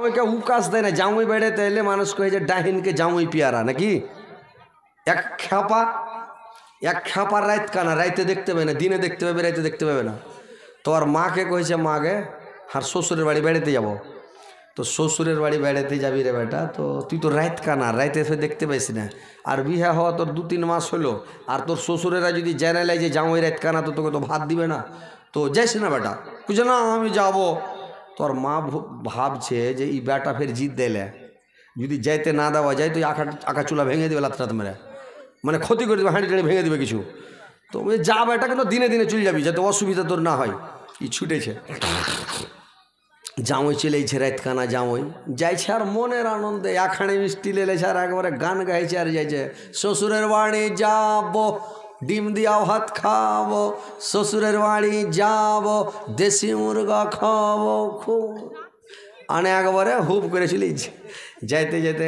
ওইকে উকাস দেয় না, জামুই বেড়াতে এলে মানুষ কয়ে যে ডাহিনকে জামুই পেয়ারা নাকি। এক খ্যাপার রাত কানা, রাইতে দেখতে পাবে না, দিনে দেখতে পাবে, রাইতে দেখতে পাবে না। তোর মাকে কইছে মাকে আর শ্বশুরের বাড়ি বেড়াতে যাব। তো শ্বশুরের বাড়ি বেড়াতে যাবি রে বেটা, তো তুই তো রাত কানা, রাইতে এসে দেখতে পাইস না। আর বিহা হওয়া তোর 2-3 মাস হলো, আর তোর শ্বশুরেরা যদি জেনে লাই যে জামাই রাত কানা, তো তোকে তো ভাত দিবে না, তো যাইস না বেটা। বুঝছে না আমি যাব। তোর মা ভাবছে যে এই বেটা ফের জিদ দিলে, যদি যাইতে না দেওয়া যায় তো আঁকা চুলা ভেঙে দেবে লাত মেরে, মানে ক্ষতি করে দেবে, হাঁড়ি টাড়ি ভেঙে দেবে কিছু। তো যা বেটা, কিন্তু দিনে দিনে চলে যাবি যাতে অসুবিধা তোর না হয়। ই ছুটেছে, জামই চলেছে রাতখানা, জামই যাইছে আর মনের আনন্দে একখানে মিষ্টি লেলেছে আর একবারে গান গাইছে আর যাইছে, শ্বশুরের বাড়ি যাব ডিম দিয়া ভাত খাবো, শ্বশুরের বাড়ি যাব দেশি মুরগা খাবো খুব। আনে একবারে হুপ করে চলেছে। যাইতে যেতে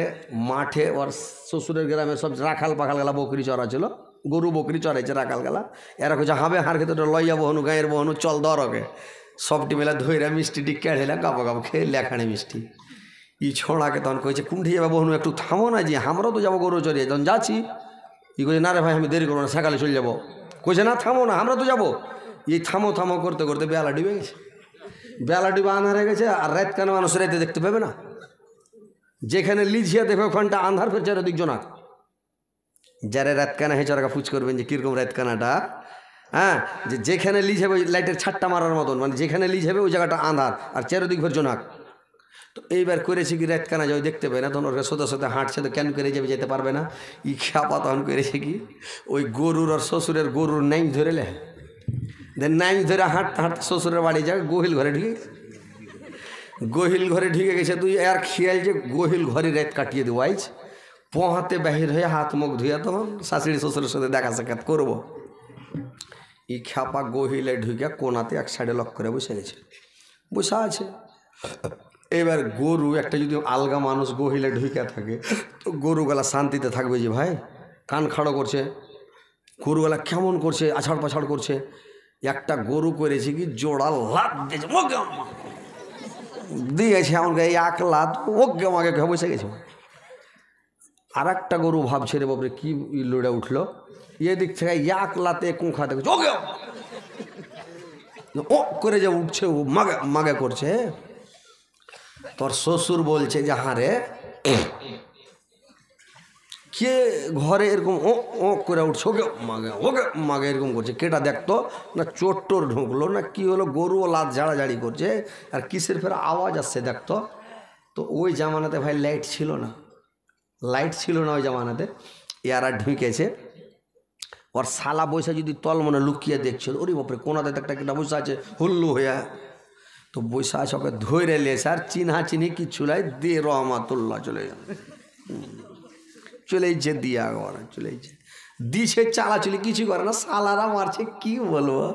মাঠে ওর শ্বশুরের গ্রামে সব রাখাল পাখাল গেলা বকরি চড়া ছিল, গরু বকরি চড়াইছে রাখাল গেলা। এরা কইছে হাবে হার খেতে লইয়া বহনু, গাঁয়ের বহনু চল দরকে। সবটি মেলা ধৈরা মিষ্টিটি কেড়েলা, গাবো গাবো খেয়ে লেখানে মিষ্টি। ই ছোড়াকে তখন কইছে কুণ্ঠি যাবে বহনু, একটু থামো না, যে আমরাও তো যাবো গরু চড়িয়ে। তখন যাচ্ছি, ই কইছে না রে ভাই আমি দেরি করবো না, সকালে চলে যাবো। কইছে না থামো না, আমরা তো যাবো। এই থামো থামো করতে করতে বেলা ডুবে গেছে। বেলা ডুবে আন্ধার হয়ে গেছে, আর রাত কেন মানুষ রাইতে দেখতে পাবে না। যেখানে লিঝিয়া দেখো ওখানটা আন্ধার ফের চারিদিক জোনাক। যারা রাত কানা হয়েছে ওরা ফুচ করবেন যে কীরকম রাত কানাটা। হ্যাঁ, যেখানে লিজ হবে লাইটের ছাট্টা মারার মতন, মানে যেখানে লিজ হবে ওই জায়গাটা আন্ধার আর চারিদিক ভের জোনাক। তো এইবার করেছি কি রাত কানা যাও দেখতে পাই না, তখন ওর সোতে সোতে হাঁটছে, তো কেন করে যাবে, যেতে পারবে না। ই খ্যাপা তখন করেছে কি, ওই গরুর আর শ্বশুরের গরুর নাইম ধরে লে, নাইম ধরে হাঁটতে হাঁটতে শ্বশুরের বাড়ি যায়, গহিল ঘরে ঢুকে গেছে। গহিল ঘরে ঢুকে গেছে, তুই আর খেয়াল যে গহিল ঘরে রাত কাটিয়ে দেবো আইজ। পোহাতে বাহির হয়ে হাত মুখ ধুয়ে তখন শাশুড়ি শ্বশুরের সাথে দেখা সাক্ষাৎ করবো। ই খ্যাপা গহিলে ঢুকে কোনাতে এক সাইডে লক করে বসে গেছে, বসা আছে। এবার গরু একটা যদি আলগা মানুষ গহিলে ঢুকে থাকে, তো গরুগুলা শান্তিতে থাকবে যে ভাই, কান খাড়ো করছে, গরুগুলা কেমন করছে, আছাড় পাছাড় করছে। একটা গরু করেছে কি জোড়া লাত দিয়েছে, দিয়েছে আমাকে এক লাত, ওকে আমাকে বসে গেছে। আর একটা গরু ভাবছে রে বাবরে কি লড়ে উঠলো, এদিক থেকে এক লাতে কুঁখা দেখছে, ওকে ও করে যে উঠছে, ও মাগে মাগে করছে। তোর শ্বশুর বলছে যে হ্যাঁ রে, কে ঘরে এরকম ও ও করে উঠছে, ওকে মাগে এরকম করছে। কেটা দেখতো না, চোর টোর ঢুকলো না কি হলো, গরু ও লাত ঝাড়াঝাড়ি করছে, আর কিসের ফের আওয়াজ আসছে দেখতো। তো ওই জামানাতে ভাই লাইট ছিল না, লাইট ছিল না ওই জামানাতে। এরা ঢুকেছে, ওর শালা বৈশা যদি তল মনে লুকিয়ে দেখছিল, ওরে বাপরে কোনাতে একটা কেটা বৈশা আছে হুল্লু হইয়া, তো বৈশা আছে ওকে ধরে লেছে, আর চিনহা চিনি কিচ্ছু লাই দিয়ে রহমাতুল্লাহ চলে যাবে, চলেইছে দিয়া ঘরে চলেইছে, দিছে চালাচুলি কিছু করে না, শালারা মারছে কি বলবো,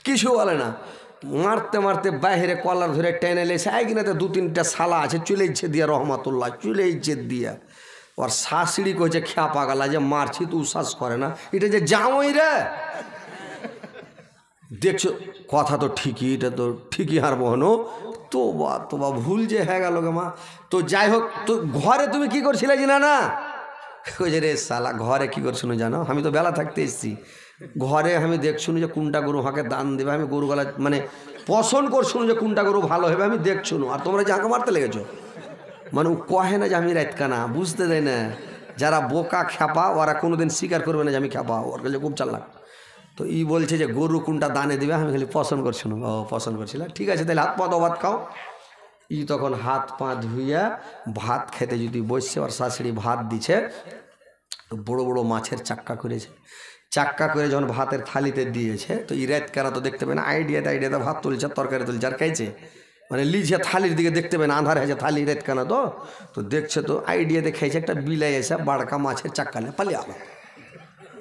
কিছু বলে না। মারতে মারতে বাইরে কলার ধরে টেনে লেছে, কিনাতে 2-3টা শালা আছে, চলেইছে দিয়া রহমাতুল্লাহ চলেইছে দিয়া। ওর শাশুড়ি কইছে খ্যাপা গালা যে মারছি তো উশ্বাস করে না, এটা যে জামই রে, দেখছো কথা তো ঠিকই, এটা তো ঠিকই হার বহনো, তো বা ভুল যে হয়ে গেল গে মা। তো যাই হোক, তো ঘরে তুমি কি করছিলে জানা না, কইছে রে শালা ঘরে কি করছিল জানো, আমি তো বেলা থাকতে এসেছি, ঘরে আমি দেখছুন যে কোনটা গরু হাঁকে দান দেবে, আমি গরুগুলা মানে পছন্দ করছুন যে কোনটা গরু ভালো হবে, আমি দেখছুন। আর তোমরা যে হাঁকে মারতে লেগেছো, মানে ও কহে না যে আমি রাত কানা, বুঝতে দেয় না। যারা বোকা খ্যাপা ওরা কোনোদিন স্বীকার করবে না যে আমি খ্যাপা, ওর কাছে খুব চালাক। তো ই বলছে যে গরু কোনটা দানে দিবে, আমি খালি পছন্দ করছি না। ও পছন্দ করছিলাম, ঠিক আছে তাহলে হাত পা দাও, ভাত খাও। ই তখন হাত পা ধুইয়া ভাত খেতে যদি বসছে, ওর শাশুড়ি ভাত দিছে, বড় বড় মাছের চাক্কা করেছে, চাক্কা করে যখন ভাতের থালিতে দিয়েছে, তো ই রাত কানা তো দেখতে পায় না, আইডিয়াতে ভাত তুলছে, তরকারি তুলছে, আর খাইছে, মানে লিজে থালির দিকে দেখতে পায় না, আন্ধার হয়েছে থালি রাত কানা, তো দেখছে, তো আইডিয়াতে খাইছে, একটা বিলাই এসে বাড়কা মাছের চাক্কালে পালিয়ে গেল।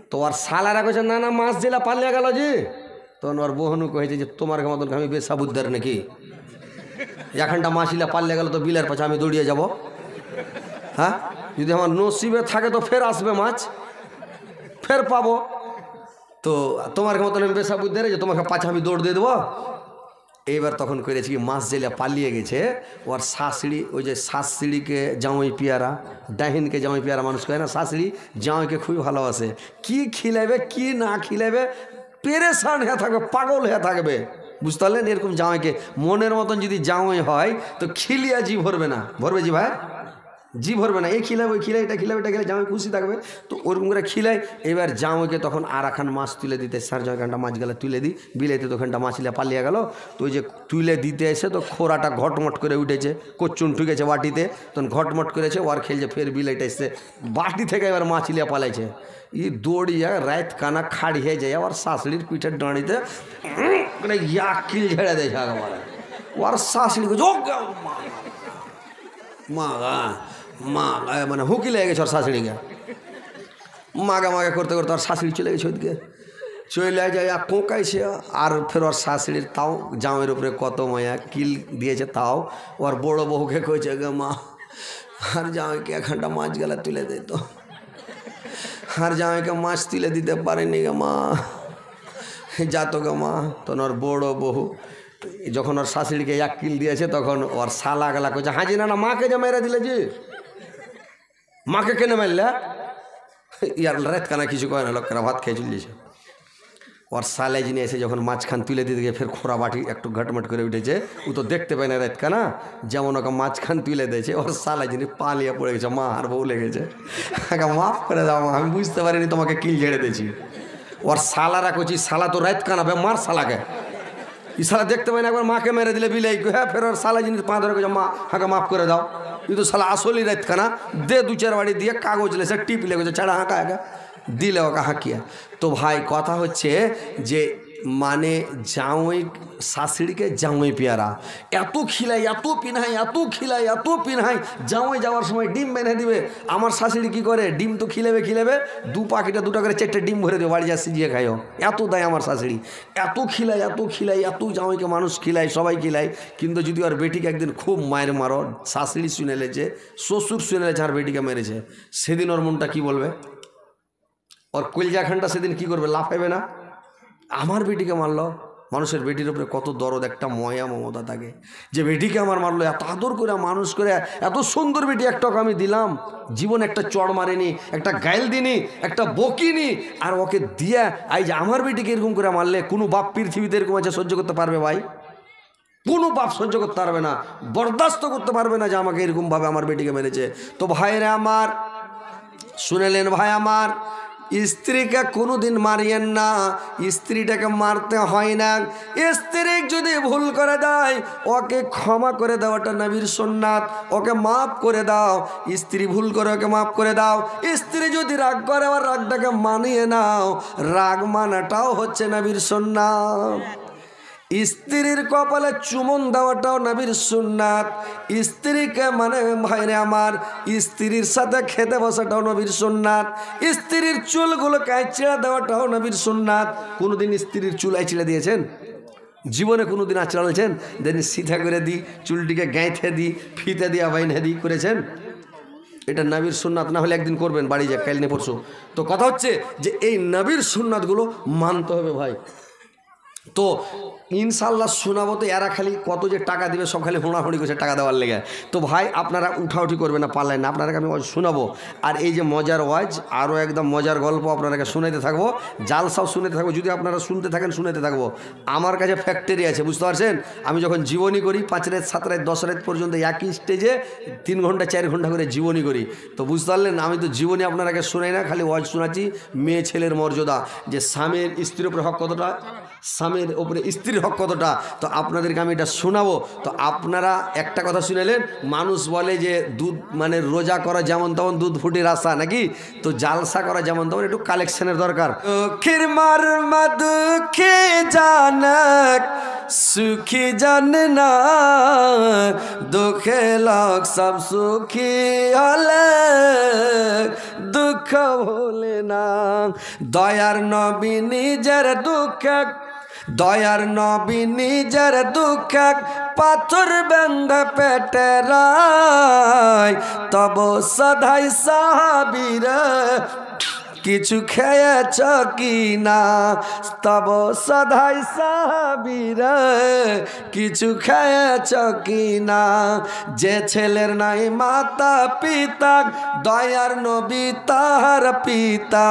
তো আর শালারা কইছে না না মাছ দিলা পালিয়ে গেল যে, তখন ওর বহনু কয়েছে যে তোমার মতন আমি বেসাবুদ্দার নাকি, এখানটা মাছিলা পালিয়ে গেল তো বিলের পাশে আমি দৌড়িয়ে যাব, হ্যাঁ যদি আমার নসিবে থাকে তো ফের আসবে মাছ, ফের পাবো, তো তোমার মতন আমি বেসাবুদ্দার যে তোমাকে পাছে আমি দৌড় দিয়ে দেবো। এইবার তখন করেছে কি, মাস জেলে পালিয়ে গেছে, ওর শাশুড়ি, ওই যে শাশুড়িকে জামাই পিয়ারা, ডাহিনকে জামাই পিয়ারা মানুষ কয় না, শাশুড়ি জামাইকে খুবই ভালোবাসে, কি খিলাবে কি না খিলাবে পেরেশান হয়ে থাকবে, পাগল হয়ে থাকবে, বুঝতে পারলেন? এরকম জামাইকে মনের মতন যদি জামাই হয় তো খিলিয়া জি ভরবে না, ভরবে জি ভাই, জি ভরবে না, এই খিলাবে ওই খিলাই, এটা খিলাবে এটা খিলাই, জামাই খুশি থাকবে। তো ওরকম করে খিলাই। এবার জামাইকে তখন আর একখান মাছ তুলে দিতে, সার জয়খানটা মাছ গেলে তুলে দিই, বিলাইতে তো ওখানটা মাছলিয়া পালিয়ে গেল। তো ওই যে তুলে দিতে এসে তো খোরাটা ঘটমট করে উঠেছে, কচ্চুন ঠুকেছে বাটিতে, তখন ঘটমট করেছে, ওর খেলছে, ফের বিলাইটা এসছে বাটি থেকে, এবার মাছলিয়া পালাইছে। ই দৌড়িয়া রাত কানা খাড়ি হয়ে যায়, ওর শাশুড়ির পিঠের ডাঁড়িতে কিল ঝেড়ে দেয় একেবারে। ওর শাশুড়িকে মা মা মানে হুকি লেগে গেছে ওর শাশুড়িকে, মাগা মাগা করতে করতে ওর শাশুড়ি চলে গেছে, ওইদিকে চলে যায় কোঁকাইছে। আর ফের ওর শাশুড়ির তাও জামের উপরে কত মায়া, কিল দিয়েছে, তাও ওর বড় বউকে কইছে, গে মা আর জামাইকে এখানটা মাছ গেলা তুলে দিত, আর জামাইকে মাছ তুলে দিতে পারেনি গে মা, যাতো গে মা। তখন ওর বড় বউ যখন ওর শাশুড়িকে এক কিল দিয়েছে, তখন ওর শালা গেলা কইছে, হাজি না না মাকে যে মেরে দিলে জি, মাকে কেন মারলে? ইয়ার রাত কানা কিছু কয় না, লোকেরা ভাত খেয়ে চলিয়েছে। ওর শালে যিনি এসে যখন মাঝখান তুলে দিতে গিয়ে ফের খোরা বাটি একটু ঘটমট করে উঠেছে, ও তো দেখতে পায় না রাত কানা, যেমন ওকে মাঝখান তুলে দিয়েছে, ওর শালে যিনি পালিয়ে পড়ে গেছে, মা আর বউ লেগেছে, মাফ করে দাও মা, আমি বুঝতে পারিনি তোমাকে কিল ঝেড়ে দিয়েছি। ওর শালারা কইছি, শালা তো রাত কানাবে, মার শালাকে, ই শালা দেখতে পাই না, একবার মাকে মেরে দিলে বিলাই, হ্যাঁ ফের ওর শালা জিনিস পা ধরে মা হাঁকা মাফ করে দাও, কিন্তু শালা আসলই রাত কানা, দে দু চার বাড়ি দিয়ে কাগজ লেছে টিপ লেগেছে, ছাড়া হাঁকা হাঁকা দিলে ওকে হাঁকিয়া। তো ভাই কথা হচ্ছে যে মানে জামাই শাশুড়িকে জামাই পেয়ারা, এত খিলাই, এত পিনহাই, এত খিলাই, এত পিনহাই, জামাই যাওয়ার সময় ডিম বেঁধে দিবে। আমার শাশুড়ি কী করে, ডিম তো খিলেবে, দু পাখিটা দুটা করে 4টে ডিম ভরে দেবে, বাড়ি যা সিজিয়ে খাইও, এত দেয় আমার শাশুড়ি, এত খিলাই, এত খিলাই, এত জামাইকে মানুষ খিলাই, সবাই খিলাই। কিন্তু যদি ওর বেটিকে একদিন খুব মায়ের মারো, শাশুড়ি শুনে লেছে, শ্বশুর শুনে লেছে আর বেটিকে মেরেছে, সেদিন ওর মনটা কী বলবে? ওর কলজাখানটা সেদিন কি করবে, লাফাইবে না? আমার বেটিকে মারলো। মানুষের বেটির উপরে কত দরদ, একটা ময়া মমতা থাকে, যে বেটিকে আমার মারলো, এত আদর করে মানুষ করে, এত সুন্দর বেটি একটাকে আমি দিলাম, জীবন একটা চড় মারেনি, একটা গাইল দিনি, একটা বকিনি, আর ওকে দিয়া এই যে আমার বেটিকে এরকম করে মারলে, কোনো বাপ পৃথিবীতে এরকম আছে সহ্য করতে পারবে ভাই? কোনো বাপ সহ্য করতে পারবে না, বরদাস্ত করতে পারবে না যে আমাকে এরকমভাবে আমার বেটিকে মেরেছে। তো ভাইরা আমার শুনেলেন, ভাই আমার, স্ত্রীকে কোনোদিন মারিয়েন না, স্ত্রীটাকে মারতে হয় না। স্ত্রী যদি ভুল করে দেয়, ওকে ক্ষমা করে দেওয়াটা নবীর সুন্নাত, ওকে মাফ করে দাও। স্ত্রী ভুল করে ওকে মাফ করে দাও। স্ত্রী যদি রাগ করে, আবার রাগটাকে মানিয়ে নাও, রাগ মানাটাও হচ্ছে নবীর সুন্নাত। স্ত্রীর কপালে চুমন দেওয়াটাও নবীর সুন্নাত। স্ত্রীকে মানে ভাইরে আমার, স্ত্রীর সাথে খেতে বসাটাও নবীর সুন্নাত। স্ত্রীর চুলগুলো কাইচিড়া দেওয়াটাও নবীর সুন্নাত। কোনোদিন স্ত্রীর চুল আইচিড়া দিয়েছেন? জীবনে কোনোদিন আঁচড়ালছেন? দেন সিধা করে দিই, চুলটিকে গাঁথে দিই, ফিতে দিয়া বাইনে দিই, করেছেন? এটা নবীর সুন্নাত না হলে একদিন করবেন, বাড়ি যা কাল নে পরশু। তো কথা হচ্ছে যে এই নবীর সুন্নাতগুলো মানতে হবে ভাই। তো ইনশাল্লাহ শোনাবো। তো এরা খালি কত যে টাকা দিবে, সব খালি হোঁড়াহুড়ি করছে টাকা দেওয়ার লেগে। তো ভাই আপনারা উঠাউঠি করবেন না, পারলেন না, আপনারাকে আমি শোনাবো। আর এই যে মজার ওয়াজ, আরও একদম মজার গল্প আপনারাকে শুনাইতে থাকবো, জালসাও শুনাইতে থাকবো। যদি আপনারা শুনতে থাকেন শুনাইতে থাকবো। আমার কাছে ফ্যাক্টরি আছে, বুঝতে পারছেন? আমি যখন জীবনী করি 5 রাত 7 রাত 10 রাত পর্যন্ত একই স্টেজে 3 ঘন্টা 4 ঘন্টা করে জীবনী করি। তো বুঝতে পারলেন, আমি তো জীবনী আপনারাকে শোনাই না, খালি ওয়াজ শোনাচ্ছি। মেয়ে ছেলের মর্যাদা, যে স্বামীর স্ত্রীর উপরে হক কতটা, স্বামীর উপরে স্ত্রীর হক কতটা, তো আপনাদেরকে আমি এটা শোনাবো। তো আপনারা একটা কথা শুনেলেন, মানুষ বলে যে দুধ মানে রোজা করা যেমন তেমন, দুধ ফুটি রাস্তা নাকি, তো জালসা করা যেমন তেমন, একটু কালেকশনের দরকার। দুঃখে জানক সুখী জানে না, দুঃখে লোক সব সুখী হলে দুঃখ ভোলে না। দয়ার নবী নিজের দুঃখ, দয়ার নবী নিজের দুঃখ পাথর বেঁধে পেটে রায়, তব সদাই সাহাবীরা কিছু খেয়েছ কি না তব সদাই সাহাবীর কিছু খেয়েছ কি না যে ছেলের নাই মাতা পিতা দয়ার নবী তাহার পিতা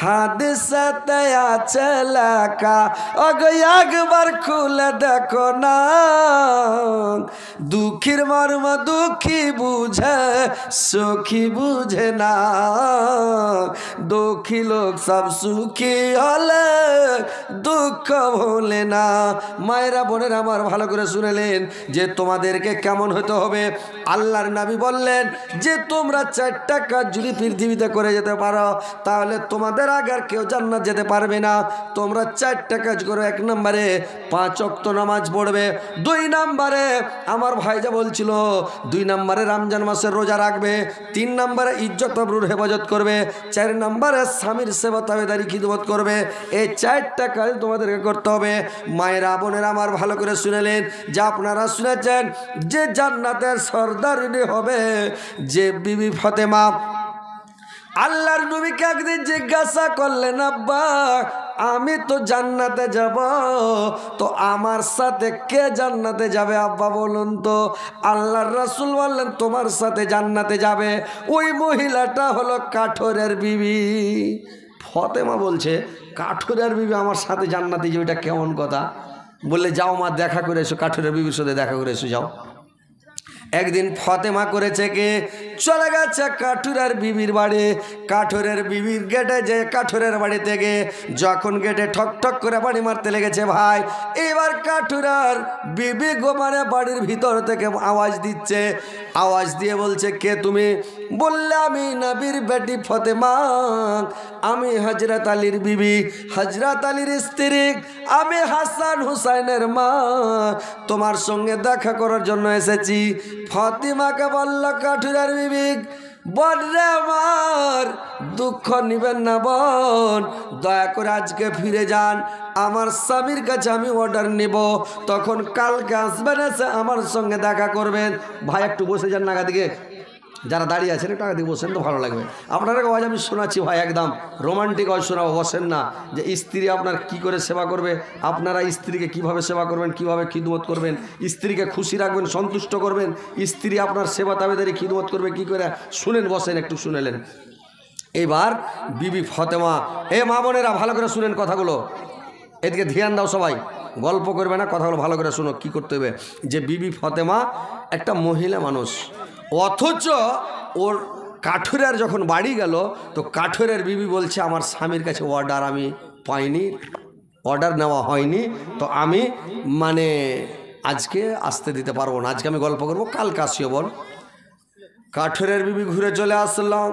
হাদিসেতে আছে লেখা ওগো একবার খুলে দেখো না দুঃখীর মর্ম দুঃখী বুঝে সুখী বুঝে না দুঃখী লোক সব সুখী হলে দুঃখ ভোলে না মায়েরা বোনেরা আমার ভালো করে শুনেলেন যে তোমাদেরকে কেমন হতে হবে আল্লাহর নবী বললেন যে তোমরা 4টা কাজ যদি পৃথিবীতে করে যেতে পারো তাহলে তোমাদের আগে আর কেউ জান্নাত যেতে পারবে না তোমরা 4টা কাজ করো 1 নম্বরে 5 ওয়াক্ত নামাজ পড়বে 2 নম্বরে আমার ভাইজা বলছিল 2 নম্বরে রমজান মাসের রোজা রাখবে 3 নম্বরে ইজ্জত আবরুর হেফাজত করবে 4 নম্বরে স্বামীর সেবা তাবেদারি খিদমত করবে এই 4টা কাজ তোমাদেরকে করতে হবে মায়েরা বোনেরা আমার ভালো করে শুনেলেন যে আপনারা শুনেছেন যে জান্নাতের সর্দারিনী হবে যে বিবি ফাতেমা আল্লাহর নবীকে একদিন জিজ্ঞাসা করলেন আব্বা আমি তো জান্নাতে যাব তো আমার সাথে কে জান্নাতে যাবে আব্বা বলুন তো আল্লাহর রাসূল বললেন তোমার সাথে জান্নাতে যাবে ওই মহিলাটা হলো কাঠরের বিবি ফাতেমা বলছে কাঠরের বিবি আমার সাথে জান্নাতে যাবে এটা কেমন কথা বললে যাও মা দেখা করে এসো কাঠরের বিবির সাথে দেখা করে এসো যাও একদিন ফাতেমা করেছে কে চলে গেছে কাঠুরের বিবির বাড়ি কাঠুরের বিবির গেটে যে কাঠুরের বাড়ি থেকে যখন গেটে ঠক ঠক করে বাড়ি মারতে লেগেছে ভাই এবার কাঠুরের বিবি গোমারে বাড়ির ভিতর থেকে আওয়াজ দিচ্ছে আওয়াজ দিয়ে বলছে কে তুমি বললে আমি নবীর বেটি ফাতেমা আমি হযরত আলীর বিবি হযরত আলীর স্ত্রী আমি হাসান হুসাইনের মা তোমার সঙ্গে দেখা করার জন্য এসেছি ফাতিমাকে বলল কাঠুরের বিবি বোন রে আমার দুঃখ নিবেন না বোন দয়া করে আজকে ফিরে যান আমার স্বামীর কাছে আমি অর্ডার নেব তখন কালকে আসবেন এসে আমার সঙ্গে দেখা করবেন ভাই একটু বসে যান নাগা দিকে যারা দাঁড়িয়ে আছেন একটু আগে দিকে বসেন তো ভালো লাগবে আপনারা আওয়াজ আমি শোনাচ্ছি ভাই একদম রোমান্টিক আওয়াজ শোনাবো বসেন না যে স্ত্রী আপনার কি করে সেবা করবে আপনারা স্ত্রীকে কিভাবে সেবা করবেন কিভাবে খিদমত করবেন স্ত্রীকে খুশি রাখবেন সন্তুষ্ট করবেন স্ত্রী আপনার সেবা তাবেদারি খিদমত করবে কি করে শুনেন বসেন একটু শুনেলেন এবার বিবি ফাতেমা এ মা বোনেরা ভালো করে শুনেন কথাগুলো এদিকে ধ্যান দাও সবাই গল্প করবে না কথাগুলো ভালো করে শুনো কি করতে হবে যে বিবি ফাতেমা একটা মহিলা মানুষ অথচ ওর কাঠুরের যখন বাড়ি গেল তো কাঠুরের বিবি বলছে আমার স্বামীর কাছে অর্ডার আমি পাইনি অর্ডার নেওয়া হয়নি তো আমি মানে আজকে আসতে দিতে পারবো না আজকে আমি গল্প করবো কালকে আসিও বল কাঠুরের বিবি ঘুরে চলে আসলাম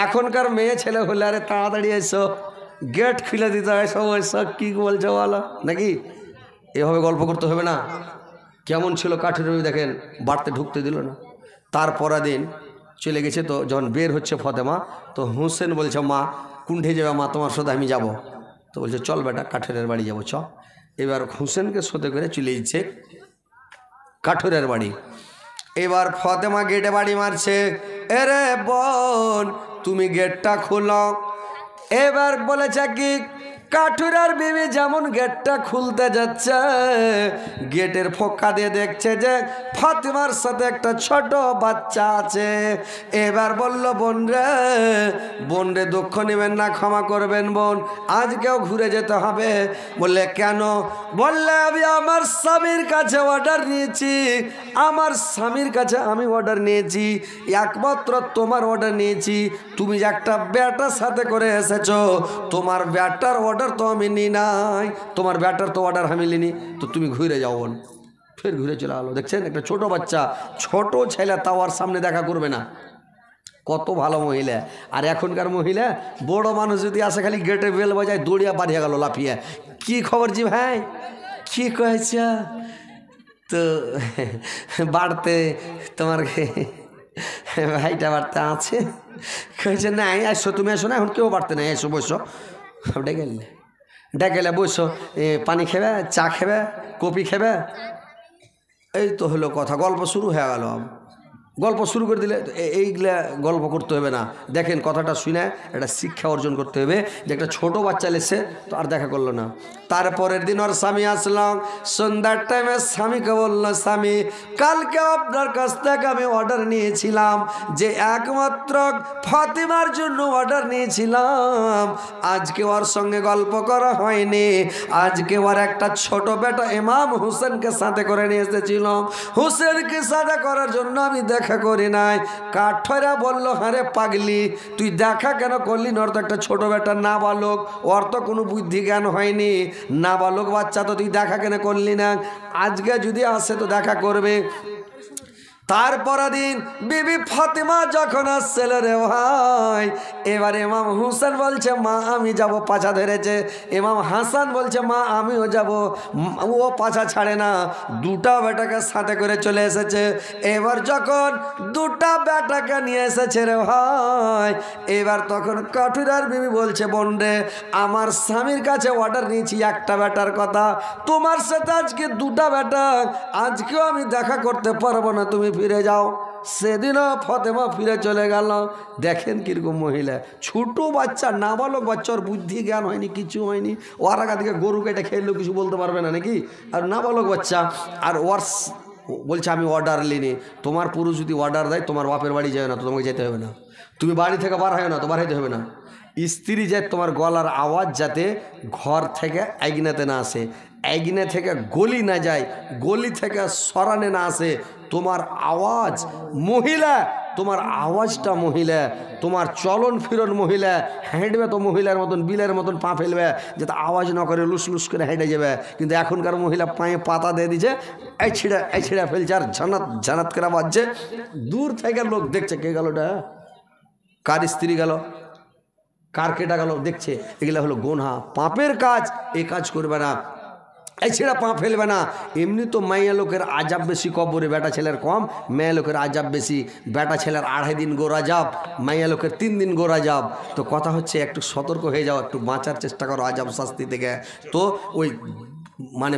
এখনকার মেয়ে ছেলে হলে আরে তাড়াতাড়ি এসো গেট খুলে দিতে হয় সব এসো কী বলছো বলো নাকি এভাবে গল্প করতে হবে না কেমন ছিল কাঠুরের বিবি দেখেন বাড়তে ঢুকতে দিল না তারপরের দিন চলে গেছে তো যখন বের হচ্ছে ফাতেমা তো হুসেন বলছে মা কুণ্ঠে যাবে মা তোমার সাথে আমি যাব তো বলছে চল বেটা কাঠুরের বাড়ি যাবো চ এবার হুসেনকে সাথে করে চলে যাচ্ছে কাঠুরের বাড়ি এবার ফাতেমা গেটে বাড়ি মারছে এরে বোন তুমি গেটটা খুলো এবার বলেছে কি কাঠুরার বিবি যেমন গেটটা খুলতে যাচ্ছে গেটের ফোক্কা দিয়ে দেখছে যে ফাতিমার সাথে একটা ছোট বাচ্চা আছে এবার বলল বোন রে দুঃখ নেবেন না ক্ষমা করবেন বোন আজকেও ঘুরে যেতে হবে বললে কেন বললে আমি আমার স্বামীর কাছে অর্ডার নিয়েছি আমার স্বামীর কাছে আমি অর্ডার নিয়েছি একমাত্র তোমার অর্ডার নিয়েছি তুমি যে একটা ব্যাটার সাথে করে এসেছো তোমার ব্যাটার অর্ডার তো আমি নি নাই তোমার ব্যাটার তো অর্ডার আমি নিনি তো তুমি ঘুরে যাও বোন ফের ঘুরে চলে আলো দেখছেন একটা ছোট বাচ্চা ছোট ছেলে তাও আর সামনে দেখা করবে না কত ভালো মহিলা আর এখনকার মহিলা বড় মানুষ যদি আসে খালি গেটে বেল বাজায় দৌড়িয়া বাড়িয়ে গেল লাফিয়ে কি খবর জি ভাই কি কয়েছ তো বাড়তে তোমার ভাইটা বাড়তে আছে কয়েছে না এসো তুমি এসো না এখন কেউ বাড়তে না এসো বসো ডেকেলে বসো পানি খেবে চা খেবে কপি খেবে এই তো হলো কথা গল্প শুরু হয়ে গেল গল্প শুরু করে দিলে এইগুলা গল্প করতে হবে না। দেখেন কথাটা শুনে একটা শিক্ষা অর্জন করতে হবে যে একটা ছোটো বাচ্চা এসে তো আর দেখা করলো না। তারপরের দিন ওর স্বামী আসলাম, সন্ধ্যার টাইমে স্বামীকে বললো, স্বামী কালকে আপনার কাছ থেকে আমি অর্ডার নিয়েছিলাম, যে একমাত্র ফাতিমার জন্য অর্ডার নিয়েছিলাম, আজকে ওর সঙ্গে গল্প করা হয়নি। আজকে ওর একটা ছোট বেটা ইমাম হোসেনকে সাথে করে নিয়ে এসেছিল, হোসেনকে সাথে করার জন্য আমি দেখা করি নাই। কাঠরা বললো, হারে পাগলি তুই দেখা কেন করলি? ওর তো একটা ছোট বেটা নাবালক, ওর তো কোনো বুদ্ধি জ্ঞান হয়নি, নাবালক বাচ্চা, তো তুই দেখা কেন করলি না? আজকে যদি আসে তো দেখা করবে। তারপর দিন বিবি ফাতিমা যখন আসছিল রে ভাই, এবার ইমাম হুসেন বলছে, মা আমি যাব, পাছা ধরেছে। ইমাম হাসান বলছে, মা আমিও যাব, ও পাছা ছাড়ে না। দুটা বেটাকে সাথে করে চলে এসেছে। এবার যখন দুটা বেটাকে নিয়ে এসেছে রে ভাই, এবার তখন কাঠুরার বিবি বলছে, বোন রে, আমার স্বামীর কাছে অর্ডার নিয়েছি একটা বেটার কথা, তোমার সাথে আজকে দুটা বেটা, আজকেও আমি দেখা করতে পারবো না, তুমি ফিরে যাও। সেদিনও ফাতেমা ফিরে চলে গেল। দেখেন কিরকম মহিলা, ছোটো বাচ্চা, নাবালক বাচ্চা, ওর বুদ্ধি জ্ঞান হয়নি, কিছু হয়নি। ওর আগা থেকে গরু কেটে খেললেও কিছু বলতে পারবে না নাকি? আর নাবালক বাচ্চা, আর ওর বলছে আমি অর্ডার নিনি। তোমার পুরুষ যদি অর্ডার দেয়, তোমার বাপের বাড়ি যাবে না তো তোমাকে যেতে হবে না, তুমি বাড়ি থেকে বার হয় না তো বার হইতে হবে না। স্ত্রী যে তোমার গলার আওয়াজ যাতে ঘর থেকে আইগনাতে না আসে, আইগনা থেকে গলি না যায়, গলি থেকে সরানে না আসে, তোমার আওয়াজ মহিলা, তোমার আওয়াজটা মহিলা, তোমার চলন ফিরন মহিলা, হেঁটবে তো মহিলার মতন, বিলের মতন পা ফেলবে, যাতে আওয়াজ না করে লুস লুস করে হেঁটে যাবে। কিন্তু এখনকার মহিলা পায়ে পাতা দিয়ে দিচ্ছে, এই ছিঁড়া ফেলছে, আর ঝানাত ঝানাত করে বাজছে। দূর থেকে লোক দেখছে, কে গেল ওটা, কার স্ত্রী গেল, কার কেটা গেল, দেখছে। এগুলো হলো গোনা, পাপের কাজ, এই কাজ করবে না। এই ছেড়া পা ফেলবে না। এমনি তো মাইয়া লোকের আজাব বেশি কবরে, বেটা ছেলের কম, মেয়ে লোকের আজাব বেশি। বেটা ছেলের 2.5 দিন গোরা যাব, মাইয়া লোকের 3 দিন গোরা যাব। তো কথা হচ্ছে একটু সতর্ক হয়ে যাও, একটু বাঁচার চেষ্টা করো আজাব শাস্তি থেকে। তো ওই মানে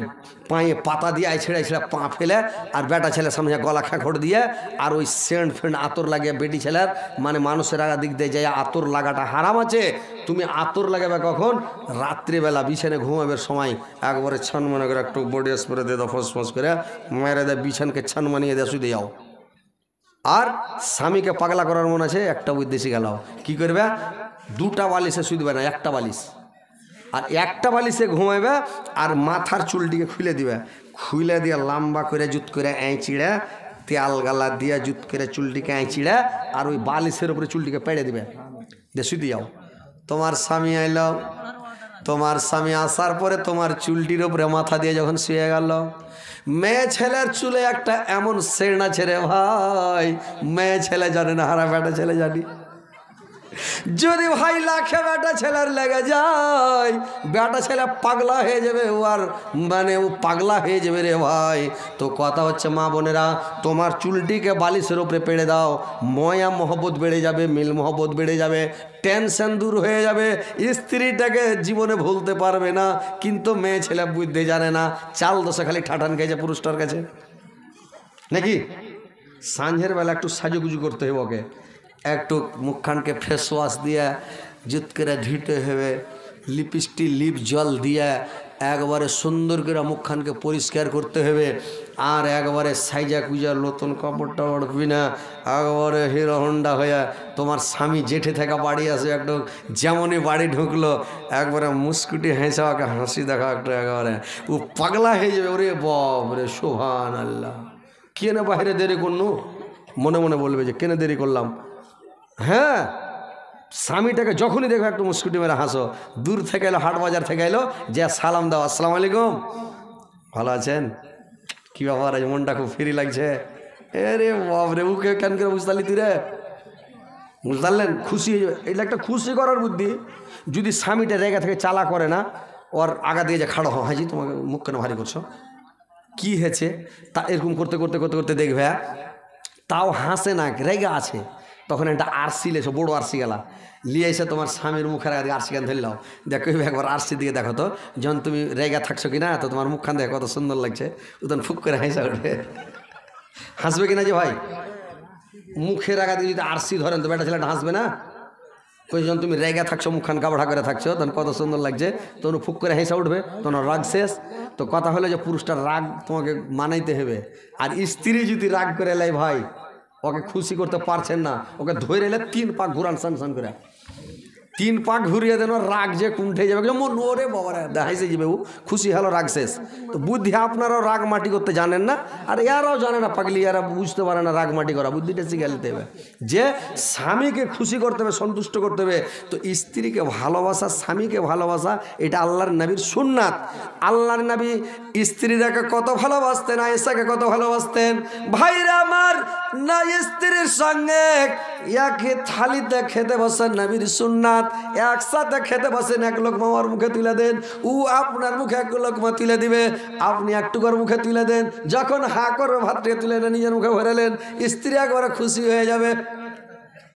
পায়ে পাতা দিয়ে ছেড়ে পা ফেলে, আর বেটা ছেলের সামনে গলা খেঁকড় দিয়ে, আর ওই সেন্ট ফেন্ট আতর লাগিয়ে বেটি ছেলের মানে মানুষের আগা দিক দিয়ে যায় আতর লাগাটা হারাম আছে। তুমি আতর লাগাবে কখন? রাত্রিবেলা বিছানে ঘুমাবের সময় একবারে ছান মনে করে একটু বডি স্প্রে দিয়ে দাও, ফসফস করে মেরে দেয়, বিছানকে ছান মানিয়ে দেয়, শুধু যাও। আর স্বামীকে পাগলা করার মনে আছে, একটা উদ্দেশ্যে গেল, কি করবে? দুটা বালিশে শুধবে না, একটা বালিশ, আর একটা বালিশে ঘুমাইবে, আর মাথার চুলটিকে খুলে দিবে, খুলে দিয়ে লম্বা করে জুত করে চিড়ে, তেল গালা দিয়ে জুত করে চুলটিকে চিড়ে, আর ওই বালিশের উপরে চুলটিকে পেড়ে দিবে, দিয়ে শুধু যাও। তোমার স্বামী আইল, তোমার স্বামী আসার পরে তোমার চুলটির উপরে মাথা দিয়ে যখন শুয়ে গেল, মেয়ে ছেলের চুলে একটা এমন সেনা ছেড়ে ভাই, মেয়ে ছেলে জানে না, হারা বেটা ছেলে জানি। যদি ভাই লাখে বেটা ছেলের লেগে যায়, বেটা ছেলে পাগলা হয়ে যাবে, ও আর মানে ও পাগলা হয়ে যাবে রে ভাই। তো কথা হচ্ছে মা বোনেরা, তোমার চুলটিকে বালিশের উপরে পেড়ে দাও, ময়া মহব্বত বেড়ে যাবে, মিল মহব্বত বেড়ে যাবে, টেনশন দূর হয়ে যাবে, স্ত্রীটাকে জীবনে ভুলতে পারবে না। কিন্তু মেয়ে ছেলে বুঝতে জানে না, চাল দোষে খালি ঠাটান খেয়েছে পুরুষটার কাছে নাকি। সাঁঝের বেলা একটু সাজুগুজু করতে হবে ওকে, একটু মুখখানকে ফেস ওয়াশ দিয়ে জুত করে ধুতে হবে, লিপস্টিক লিপ জল দিয়ে একবারে সুন্দর করে মুখখানকে পরিষ্কার করতে হবে। আর একবারে সাইজা কুজা নতুন কাপড় টাপড় বিনা একবারে হিরো হন্ডা হয়ে তোমার স্বামী জেঠে থেকে বাড়ি আসে, একটু যেমনই বাড়ি ঢুকলো একবারে মুস্কুটি হেসে ওকে হাসি দেখা, একটু একবারে ও পাগলা হয়ে যাবে। ওরে বাপ রে, সুবহান আল্লাহ, কেন বাইরে দেরি করনু? মনে মনে বলবে যে কেন দেরি করলাম। হ্যাঁ, স্বামীটাকে যখনই দেখো একটু মুস্কুটি মেরে হাসো। দূর থেকে এলো, হাট বাজার থেকে এলো, যে সালাম দাও, আসসালামু আলাইকুম, ভালো আছেন, কী ব্যাপার, আজ মনটা খুব ফ্রি লাগছে। এরে বাবরে, উকে কেন করে বুঝতে পারলি তুই রে, বুঝতে পারলেন? খুশি হয়ে যাবে, এটা একটা খুশি করার বুদ্ধি। যদি স্বামীটা জায়গা থেকে চালা করে না, ওর আগা দিয়ে যে খাড়ো হো, হাজি তোমাকে মুখ কেন ভারী করছো, কী হয়েছে, তা এরকম করতে করতে করতে করতে দেখবে তাও হাসে না, রেগা আছে। তখন একটা আরসি লেছো, বড়ো আরসি গেলা লিয়ে এসে তোমার স্বামীর মুখের আগে আরসি গান ধরলাও, দেখো একবার আরসি দিকে দেখো তো, যখন তুমি রেগা থাকছো কিনা, তো তোমার মুখখান দেখে কত সুন্দর লাগছে, তখন ফুক করে হাসা উঠবে। হাসবে কিনা যে ভাই, মুখের আঘাত দিয়ে যদি আরসি ধরেন তো বেটা ছেলেটা হাসবে না? কই যখন তুমি রেগে থাকছো, মুখখান কাবড়া করে থাকছো, তখন কত সুন্দর লাগছে, তখন ফুক করে হেসে উঠবে, তখন রাগ শেষ। তো কথা হলো যে পুরুষটার রাগ তোমাকে মানাইতে হবে। আর স্ত্রী যদি রাগ করে লাই ভাই, ওকে খুশি করতে পারছেন না, ওকে ধরে এলে 3 পাক ঘুরান সান সান করে, 3 পাক ঘুরিয়ে দেন, রাগ যে কুণ্ঠে যাবে, মন ওরে বাবারে দেখাইছে যাবে, ও খুশি হলো, রাগ শেষ। তো বুদ্ধি আপনারাও রাগ মাটি করতে জানেন না, আর এরাও জানে না, পাগলি এরা বুঝতে পারে না রাগ মাটি করা, বুদ্ধিটা শিখে নিতে হবে যে স্বামীকে খুশি করতে হবে, সন্তুষ্ট করতে হবে। তো স্ত্রীকে ভালোবাসা, স্বামীকে ভালোবাসা, এটা আল্লাহর নবীর সুন্নাত। আল্লাহর নবী স্ত্রীরাকে কত ভালোবাসতেন, আয়েশাকে কত ভালোবাসতেন। ভাইরা আমার, না স্ত্রীর সঙ্গে একই থালিতে খেতে বসেন নবীর সুন্নাত, একসাথে খেতে বসেন, এক লোকমা ওর মুখে তুলে দেন, ও আপনার মুখে এক লোকমা তুলে দিবে, আপনি একটু করে মুখে তুলে দেন, যখন হা করে ভাতটা তুলে নেন নিজের মুখে ভরেলেন, স্ত্রী একবারে খুশি হয়ে যাবে।